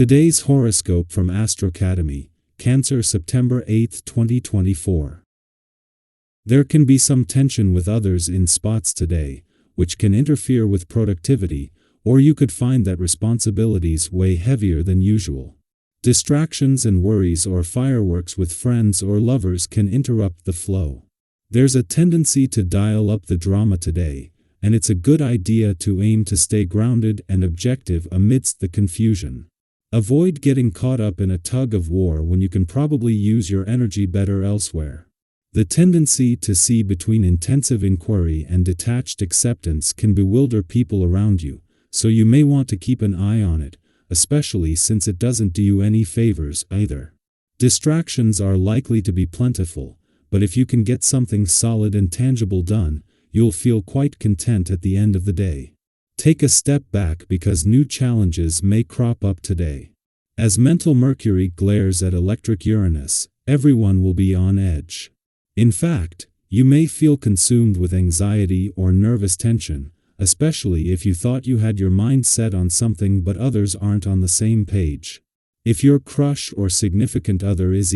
Today's horoscope from AstroCademy, Cancer, September 8, 2024. There can be some tension with others in spots today, which can interfere with productivity, or you could find that responsibilities weigh heavier than usual. Distractions and worries or fireworks with friends or lovers can interrupt the flow. There's a tendency to dial up the drama today, and it's a good idea to aim to stay grounded and objective amidst the confusion. Avoid getting caught up in a tug of war when you can probably use your energy better elsewhere. The tendency to see between intensive inquiry and detached acceptance can bewilder people around you, so you may want to keep an eye on it, especially since it doesn't do you any favors either. Distractions are likely to be plentiful, but if you can get something solid and tangible done, you'll feel quite content at the end of the day. Take a step back because new challenges may crop up today. As mental Mercury glares at electric Uranus, everyone will be on edge. In fact, you may feel consumed with anxiety or nervous tension, especially if you thought you had your mind set on something but others aren't on the same page. If your crush or significant other is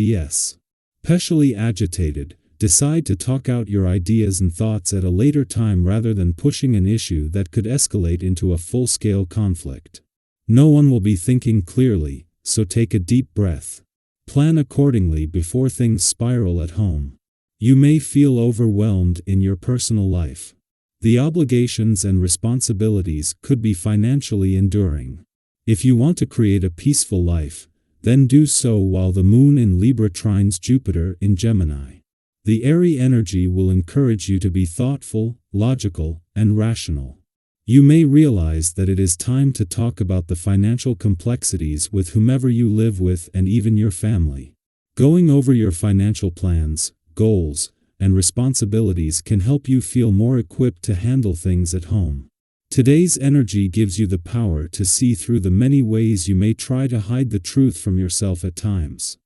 especially agitated, decide to talk out your ideas and thoughts at a later time rather than pushing an issue that could escalate into a full-scale conflict. No one will be thinking clearly, so take a deep breath. Plan accordingly before things spiral at home. You may feel overwhelmed in your personal life. The obligations and responsibilities could be financially enduring. If you want to create a peaceful life, then do so while the moon in Libra trines Jupiter in Gemini. The airy energy will encourage you to be thoughtful, logical, and rational. You may realize that it is time to talk about the financial complexities with whomever you live with and even your family. Going over your financial plans, goals, and responsibilities can help you feel more equipped to handle things at home. Today's energy gives you the power to see through the many ways you may try to hide the truth from yourself at times.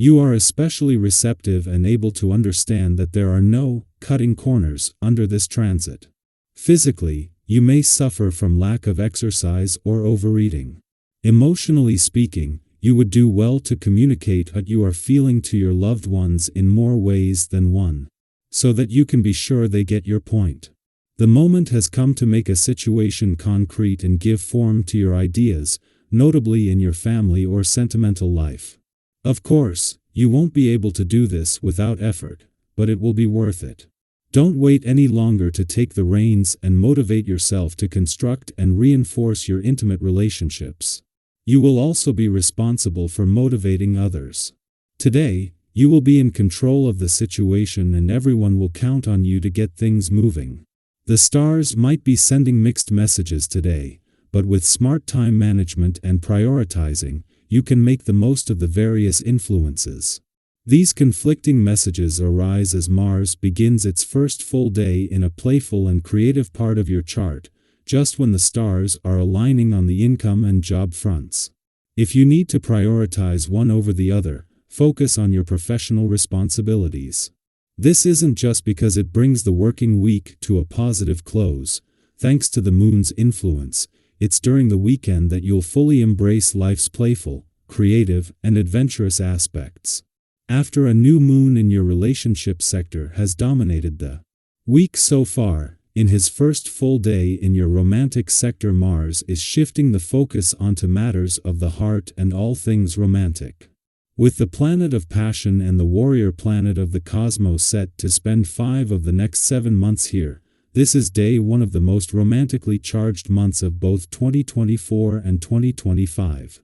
You are especially receptive and able to understand that there are no cutting corners under this transit. Physically, you may suffer from lack of exercise or overeating. Emotionally speaking, you would do well to communicate what you are feeling to your loved ones in more ways than one, so that you can be sure they get your point. The moment has come to make a situation concrete and give form to your ideas, notably in your family or sentimental life. Of course, you won't be able to do this without effort, but it will be worth it. Don't wait any longer to take the reins and motivate yourself to construct and reinforce your intimate relationships. You will also be responsible for motivating others. Today, you will be in control of the situation and everyone will count on you to get things moving. The stars might be sending mixed messages today, but with smart time management and prioritizing, you can make the most of the various influences. These conflicting messages arise as Mars begins its first full day in a playful and creative part of your chart, just when the stars are aligning on the income and job fronts. If you need to prioritize one over the other, focus on your professional responsibilities. This isn't just because it brings the working week to a positive close, thanks to the moon's influence. It's during the weekend that you'll fully embrace life's playful, creative, and adventurous aspects. After a new moon in your relationship sector has dominated the week so far, in his first full day in your romantic sector, Mars is shifting the focus onto matters of the heart and all things romantic. With the planet of passion and the warrior planet of the cosmos set to spend 5 of the next 7 months here, this is day 1 of the most romantically charged months of both 2024 and 2025.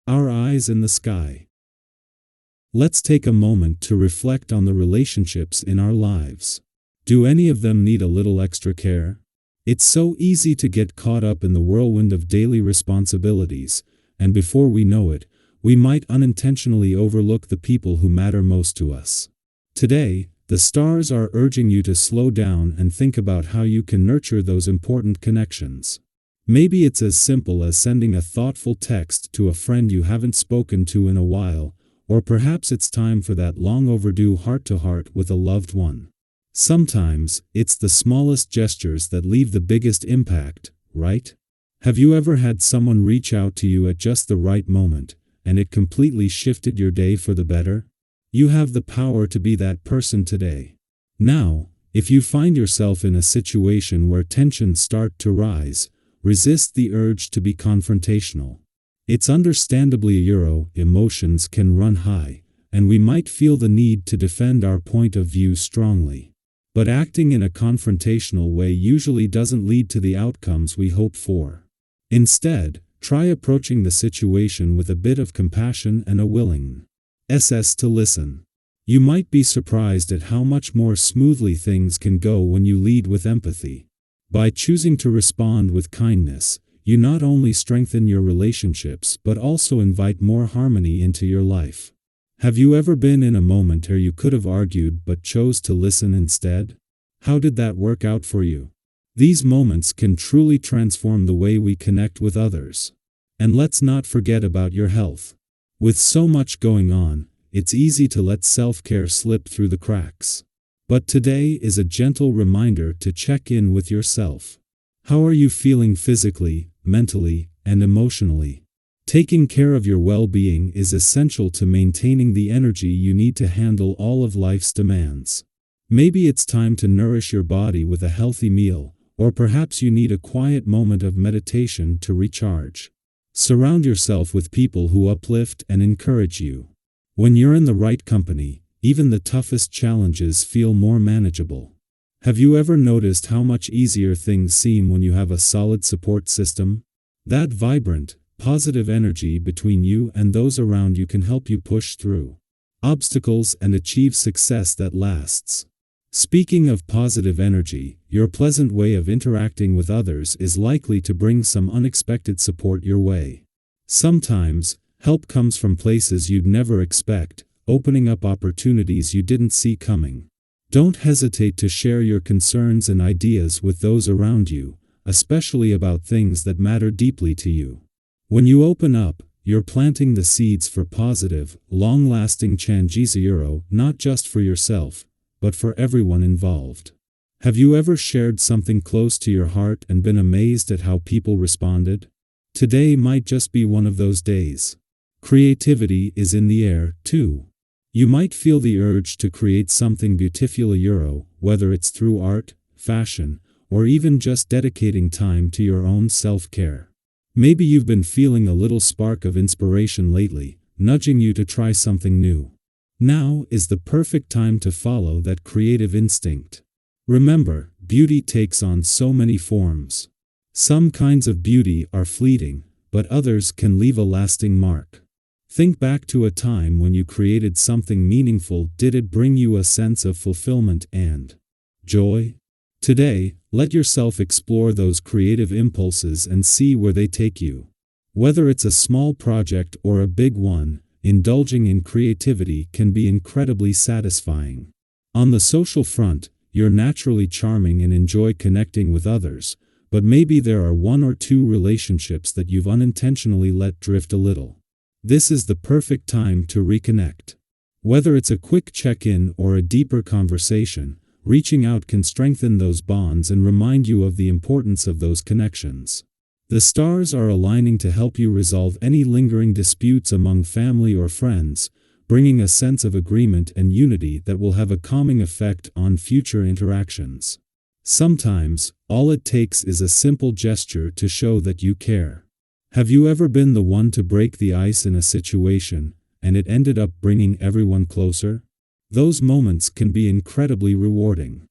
Our eyes in the sky. Let's take a moment to reflect on the relationships in our lives. Do any of them need a little extra care? It's so easy to get caught up in the whirlwind of daily responsibilities, and before we know it, we might unintentionally overlook the people who matter most to us. Today, the stars are urging you to slow down and think about how you can nurture those important connections. Maybe it's as simple as sending a thoughtful text to a friend you haven't spoken to in a while, or perhaps it's time for that long overdue heart-to-heart with a loved one. Sometimes, it's the smallest gestures that leave the biggest impact, right? Have you ever had someone reach out to you at just the right moment, and it completely shifted your day for the better? You have the power to be that person today. Now, if you find yourself in a situation where tensions start to rise, resist the urge to be confrontational. It's understandably emotions can run high, and we might feel the need to defend our point of view strongly. But acting in a confrontational way usually doesn't lead to the outcomes we hope for. Instead, try approaching the situation with a bit of compassion and a willingness to listen. You might be surprised at how much more smoothly things can go when you lead with empathy. By choosing to respond with kindness, you not only strengthen your relationships but also invite more harmony into your life. Have you ever been in a moment where you could have argued but chose to listen instead? How did that work out for you? These moments can truly transform the way we connect with others. And let's not forget about your health. With so much going on, it's easy to let self-care slip through the cracks. But today is a gentle reminder to check in with yourself. How are you feeling physically, mentally, and emotionally? Taking care of your well-being is essential to maintaining the energy you need to handle all of life's demands. Maybe it's time to nourish your body with a healthy meal, or perhaps you need a quiet moment of meditation to recharge. Surround yourself with people who uplift and encourage you. When you're in the right company, even the toughest challenges feel more manageable. Have you ever noticed how much easier things seem when you have a solid support system? That vibrant, positive energy between you and those around you can help you push through obstacles and achieve success that lasts. Speaking of positive energy, your pleasant way of interacting with others is likely to bring some unexpected support your way. Sometimes, help comes from places you'd never expect, opening up opportunities you didn't see coming. Don't hesitate to share your concerns and ideas with those around you, especially about things that matter deeply to you. When you open up, you're planting the seeds for positive, long-lasting changes, not just for yourself, but for everyone involved. Have you ever shared something close to your heart and been amazed at how people responded? Today might just be one of those days. Creativity is in the air, too. You might feel the urge to create something beautiful, whether it's through art, fashion, or even just dedicating time to your own self-care. Maybe you've been feeling a little spark of inspiration lately, nudging you to try something new. Now is the perfect time to follow that creative instinct. Remember, beauty takes on so many forms. Some kinds of beauty are fleeting, but others can leave a lasting mark. Think back to a time when you created something meaningful. Did it bring you a sense of fulfillment and joy? Today, let yourself explore those creative impulses and see where they take you. Whether it's a small project or a big one, indulging in creativity can be incredibly satisfying. On the social front, you're naturally charming and enjoy connecting with others, but maybe there are one or two relationships that you've unintentionally let drift a little. This is the perfect time to reconnect. Whether it's a quick check-in or a deeper conversation, reaching out can strengthen those bonds and remind you of the importance of those connections. The stars are aligning to help you resolve any lingering disputes among family or friends, bringing a sense of agreement and unity that will have a calming effect on future interactions. Sometimes, all it takes is a simple gesture to show that you care. Have you ever been the one to break the ice in a situation, and it ended up bringing everyone closer? Those moments can be incredibly rewarding.